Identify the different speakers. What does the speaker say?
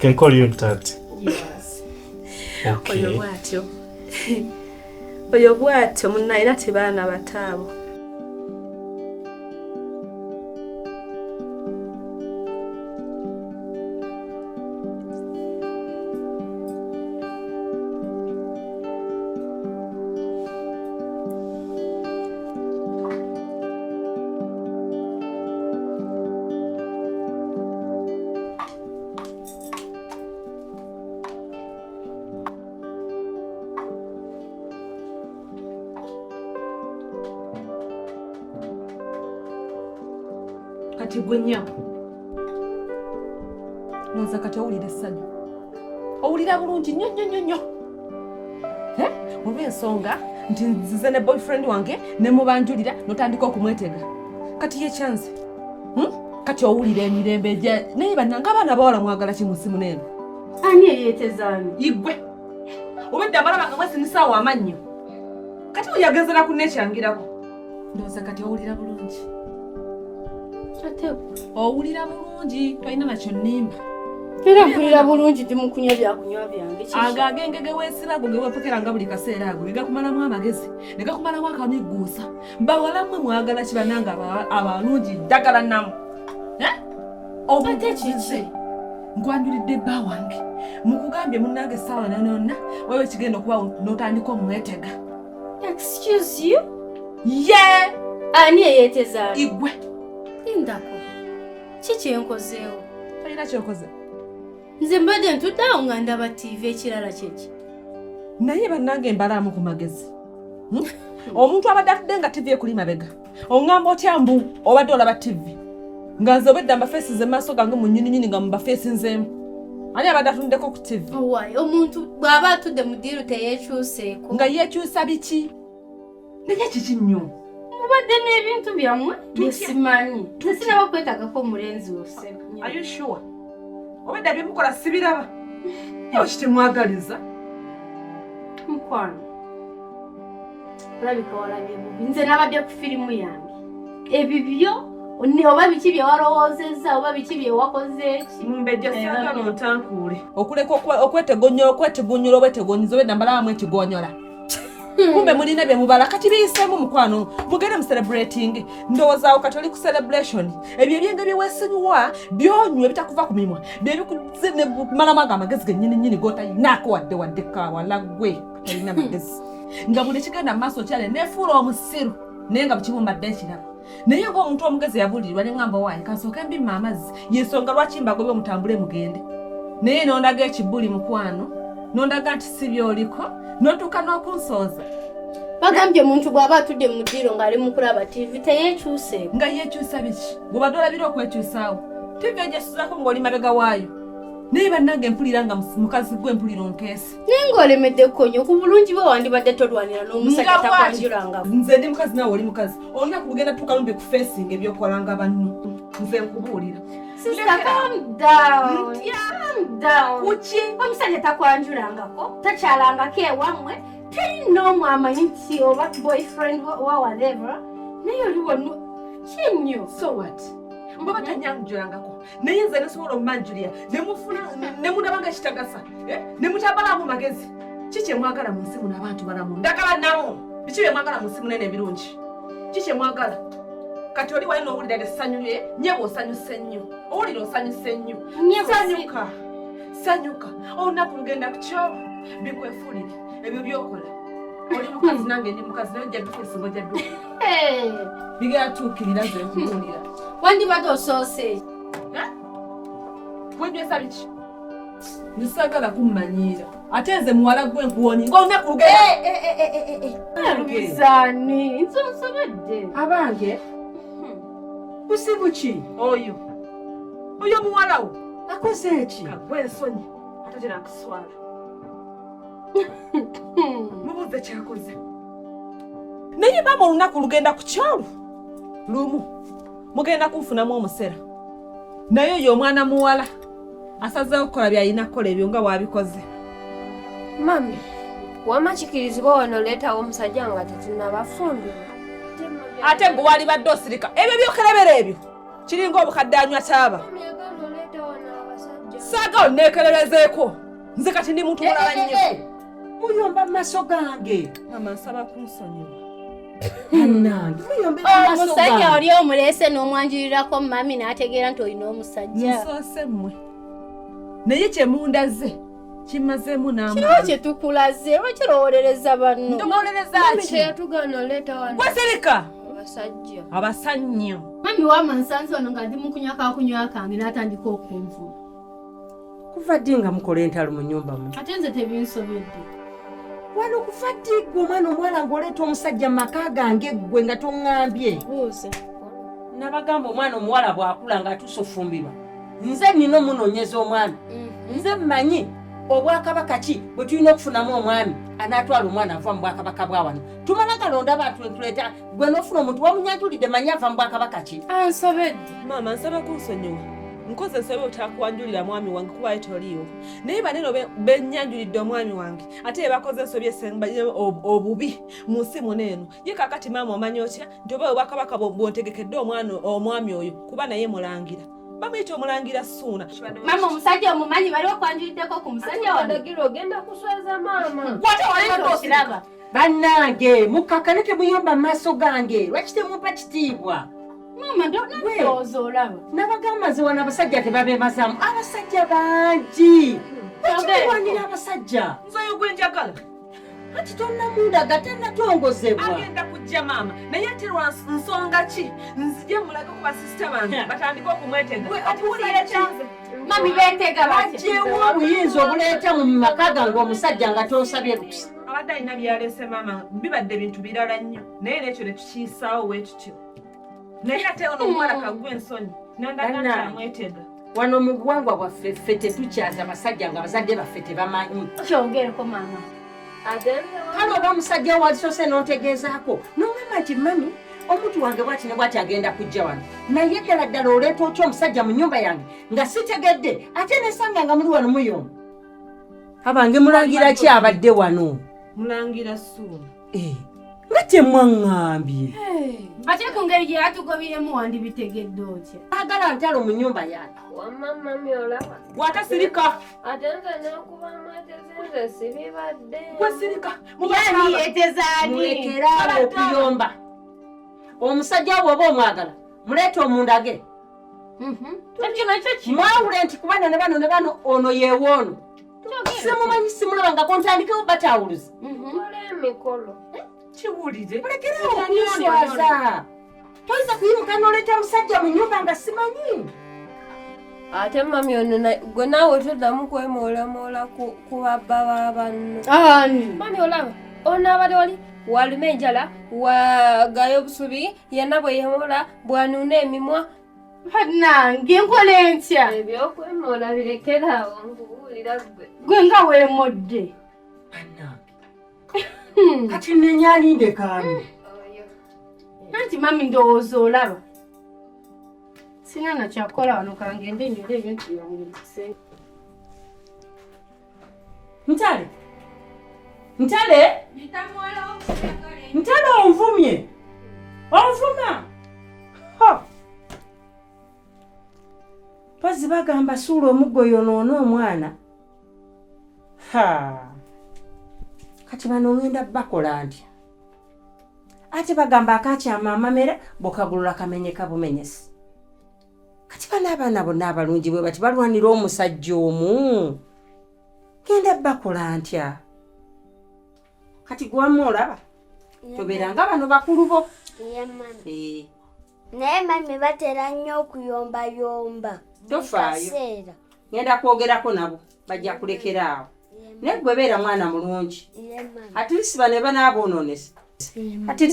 Speaker 1: can call you Tati.
Speaker 2: Yes.
Speaker 1: Okay.
Speaker 2: Oyo bwatyo munnaira tebaana bataabo. Kati gwe nnyabo noza kati owulira essanyu owulira bulungi nnyo olw'ensonga nti nzize ne boyfriend wange ne mubanjulira notandika okumwetega kati ye kyanze kati owulira emirembe naye bannanga abaana bawala mwagala kimusimu n'eno
Speaker 3: ani eyeetezaani
Speaker 2: igwe obedde abalaba nga mwesinisaawo amannyo kati oyagezera kunnekyangirako ndowooza kati owulira bulungi owulira bulungi tolina nakyo nnimba
Speaker 3: era mpulira bulungi timukunywa byakunywa byange
Speaker 2: aga agenge ge weesirago ge weepokeranga buli kaseera ago gegakumalamu amagezi ne gakumalamu akaniguusa bawalammwe mwagala kibananga abalungi ddagala namu
Speaker 3: ate kiki
Speaker 2: nkwanjulidde bba wange mukugambye munnange essaawa nononna wewe kigenda okuba n'otandika omwetega.
Speaker 3: Excuse you?
Speaker 2: Ye
Speaker 3: ani eyeetezaani
Speaker 2: igwe
Speaker 3: lindako kiki enkozeewo
Speaker 2: talina kyokoze
Speaker 3: nze mbadde ntuddeawo nga ndaba TV ekirala kyeki
Speaker 2: naye bannange mbalaamu ku magezi omuntu abadde atudde nga TV ekuli mabega oŋŋamba otya mbu obadde olaba TV nga nze obedda mbafeesi ze maaso gange mu nnyininyini nga mubafeesi nzeemu ani abadde atuddeko ku TV
Speaker 3: owaayi omuntu bw'aba atudde mu ddiiru teyeekyuseeko
Speaker 2: nga yeekyusa biki naye kiki nnyo
Speaker 3: mubadde n'ebintu byammwe byesimanyi tesinaba kwetagako omulenzi wose.
Speaker 2: Are you sure? Obedda byemukola sibiraba eyo kitemwagaliza
Speaker 3: mukwano olabika walabye bubi nze nabadde ku firimu yange ebibyo oba biki bye walowoozezza oba biki bye wakoze eki
Speaker 2: mumbejja saagala otankuule okuleka okwetegonyola obwetegonyiza obedda mbalabamu ekigonyola kumbe mulina bye mubala kati biyiseemu mukwano mugende mu celebrating ndowoozawo kati oli ku celebration ebyo ebyenge byeweesinyuwa byonywa ebitakuva ku mimwa byebikuze ne malamu ago amagezi gennyininyini g'otayinaako wadde kawala gwe talina magezi nga buli kigenda mu maaso kyale neefuula omusiru naye nga bukimumbadde ekirabo naye ng'omuntu omugezi yabulirirwa ne ŋŋamba waayi kansooke mbimma amazzi y'ensonga lwaki mbagobye omutambule mugende naye n'ondaga ekibuli mukwano n'ondaga nti si byoliko n'otuuka n'okunsooza
Speaker 3: bagambye omuntu bw'aba atudde mu ddiiro ng'ali mu kulaba TV teyeekyuseeko
Speaker 2: nga yeekyusa biki bw'obadde olabira okwekyusaawo TV egyesuzako ng'oli mabega waayo naye bannange mpulira nga mukazi gwe mpulira onkeesi
Speaker 3: naye ng'olemedde kkonyo ku bulungi bwe wandibadde tolwanira n'omusajja takwanjulangako
Speaker 2: nze ndi mukazi naawe oli mukazi olina kugenda tuuka lumbi ku feesinga ebyokola nga banno nze nkubuulira
Speaker 3: Sister, calm down. Calm down.
Speaker 2: Kuki
Speaker 3: omusajja takwanjulangako takyalangako ewammwe terinoomwe amanyi nti oba boyfriend wa whatever naye oli wano kinnyo
Speaker 2: so what mbaba tanyanjulangako naye nze nesobola omumanjulira ne munabanga kitagasa ne mutabalamu magezi kiki emwagala mu nsi muno abantu balamu ndagala nawo biki byemwagala mu nsi munene ebirungi kiki emwagala kati oli wali n'owulira essanyu lye nye bw'osanyuse nnyo owulira osanyuse nnyo sanyuka olunaku lugenda ku kyo bikwefuulire ebyo byokola oli mukazi nange ndi mukazi naye ojja ddukeesinga ojja ddu bigera tuukirira ze nkubuulira
Speaker 3: wandibadde osoose
Speaker 2: wenywesa biki nisagala kummanyiira ate nze muwala gwe nkuwoni ng'olunaku lugenda
Speaker 3: lubizaani nze onsobedde
Speaker 2: abange
Speaker 4: busibu ki
Speaker 2: oyo muwalawo
Speaker 4: akoze eki
Speaker 2: kagwe ensonyi ate gye nakuswala mubuuze kyakoze naye maama olunaku lugenda ku kyolu lumu mugenda kunfunamu omusera naye oyo omwana muwala asazeewo okukola by'alina kukola ebyo nga bw'abikoze.
Speaker 5: Mami, wamma kikirizibwa wano leetawo omusajja nga tetunnabafumbirwa.
Speaker 2: Ate gwe walibadde osirika ebyo byokelebera ebyo kiringa obukadde anywa taaba. Saaga onneekererezeko. Nze kati ndi muntu mulala nnyo.
Speaker 4: Muyomba maaso gange.
Speaker 2: Mama nsaba kunsonyiwa.
Speaker 4: Bannange muyomba maaso gange.
Speaker 3: Omusajja oli omuleese n'omwanjulirirako mami n'ategeera nti olina omusajja.
Speaker 2: Nsoose mmwe. Naye kye mundaze kimazeemu n'amaanyi.
Speaker 3: Kiriwo kye tukulaze lwakirowolereza banno.
Speaker 2: Ndomolereza ki?
Speaker 5: Teyatugana oleeta wano
Speaker 2: Wasirika
Speaker 5: abasajja.
Speaker 2: abasannyo.
Speaker 3: Mami wama nsanze wano nga ndi mu kunywa kange n'atandika okunvuma.
Speaker 4: Kuva ddi nga mukola entalo mu nnyumba mu?
Speaker 3: Ate nze tebinsobedde.
Speaker 4: Wano kuva ddi gwe omwana omuwala ng'oleeta omusajja mu maka gange ggwe nga toŋŋambye?
Speaker 3: Buuze.
Speaker 4: Nabagamba omwana omuwala bw'akula ng'atuusa ofumbirwa. Nze nnina omunoonyeza omwami. Nze mmanyi obwakabaka ki bwe tulina okufunamu omwami anaatwala omwana ava mu bwakabaka bwa wano. Tumala galonda abantu tuleeta gwe n'ofuna omuntu wamunyanjulidde manyi ava mu bwakabaka ki?
Speaker 3: Ansobedde.
Speaker 2: Mama nsaba kunsonyiwa. Nkoze nsobe otakwanjulira mwami wange kuba etoliiwo. Naye baneno bennyanjulidde omwami wange ate bakoze ensobi esembaye obubi mu nsi muneeno. Ye kakati maama omanyi otya nti oba obwakabaka bw'ontegekedde omwami oyo kuba naye mulangira. Bamuyita omulangira Ssuuna.
Speaker 3: Mama omusajja omumanyi bali okwanjuliddeko ku musajja wano.
Speaker 5: Wadagiro ogenda kuswaza maama.
Speaker 2: Kwate waleeta
Speaker 3: Okiraba.
Speaker 4: Bannange mukkakane temuyomba mu maaso gange. Lwaki temumpa kitiibwa?
Speaker 3: Mama ndowooza olaba.
Speaker 4: Nabagamba nze wano abasajja tebabeemazamu. Abasajja bangi. Tekirwanira abasajja.
Speaker 2: Nzoyo gwe njagala.
Speaker 4: Kati tonnamundaga tannatongozebwa.
Speaker 2: Agenda kujja maama naye ate lwa nsonga ki nzije mulage ku basisita bange batandike okumwetega. Atuwulire kyanze.
Speaker 3: Mami beetega batya.
Speaker 4: Baggyewo obuyinza obuleeta mu maka gange omusajja nga tosabye lukusa.
Speaker 2: Abadde alina byalese maama bibadde bintu birala nnyo naye n'ekyo ne tukiyisaawo bwe tutyo. Naye ate ono omuwala kagwa ensonyi nandaga nti amwetega.
Speaker 4: Wano mu buwangwa bwaffe ffe tetukyaza abasajja nga bazadde baffe tebamanyi.
Speaker 3: Kyongereko mama.
Speaker 4: Kale oba omusajja walisoose n'ontegeezaako n'ogamba nti mami omuntu wange bw'ati ne bw'ati agenda kujja wano naye ddala ddala oleeta otya omusajja mu nnyumba yange nga sitegedde ate nesanga nga muli wano muyomba. Abange mulangira ki abadde wano?
Speaker 2: Mulangira Ssuuna.
Speaker 4: Nga temwaŋŋambye.
Speaker 3: Ate ku ngeri gye yatugobiremu wandibitegedde otya.
Speaker 4: Agala ntalo mu nnyumba yange.
Speaker 5: Wamma mami olaba.
Speaker 2: Bw'atasirika.
Speaker 5: Ate nze n'okubamu atezenze sibibadde.
Speaker 2: Gwe sirika.
Speaker 3: Yani yetezaani.
Speaker 4: Mulekera okuyomba. Omusajja bw'oba omwagala muleeta omundage.
Speaker 3: Ekyo nakyo ki?
Speaker 4: Mwawule nti kubano ne bano ono yeewoono. Simumanyi simulaba nga kontandikewo batawuluzi.
Speaker 5: Kola emikolo.
Speaker 2: Kiwulire.
Speaker 4: Mulekerawo okunswaza. Toyinza kuyimuka n'oleeta musajja mu nnyumba nga simanyi.
Speaker 5: Ate mami ono gwe naawe toddamu kwemoolamoola ku babba ba banno. Mami olaba ono abadde wali waluma enjala wagayo obusubi yenna bwe yemola bwanuuna emimwa.
Speaker 3: Bannange nkola ntya?
Speaker 5: Ebyokwemoola birekeraawo nkubuulira ggwe.
Speaker 3: Gwe nga weemodde.
Speaker 4: Bannange. Kati nenyalinde kaani.
Speaker 3: Anti mami ndowooza olaba. Sina na kyakola wano kangende njole ebintu byange bikise.
Speaker 4: Ntale. Ntale. Ntale onvumye. Onvuma. Mpozzi bagamba suula omuggo yonoona omwana. Kati bano ngenda bakola ntya? Ate bagamba akakyama amamera bokagulula kamenyeka bumenyesi. Kati bano abaana bonna abalungi bwe bati balwanira omusajja omu. Ngenda bakola ntya? Kati gwamu olaba? Tobeeranga bano bakulu bo.
Speaker 6: Naye mami batera nnyo okuyombayomba.
Speaker 4: Tofaayo. Ngenda kwogerako nabo bajja kulekeraawo. Naye gwe beera mwana mulungi. Ati lisi bano banaaboononesa. Ati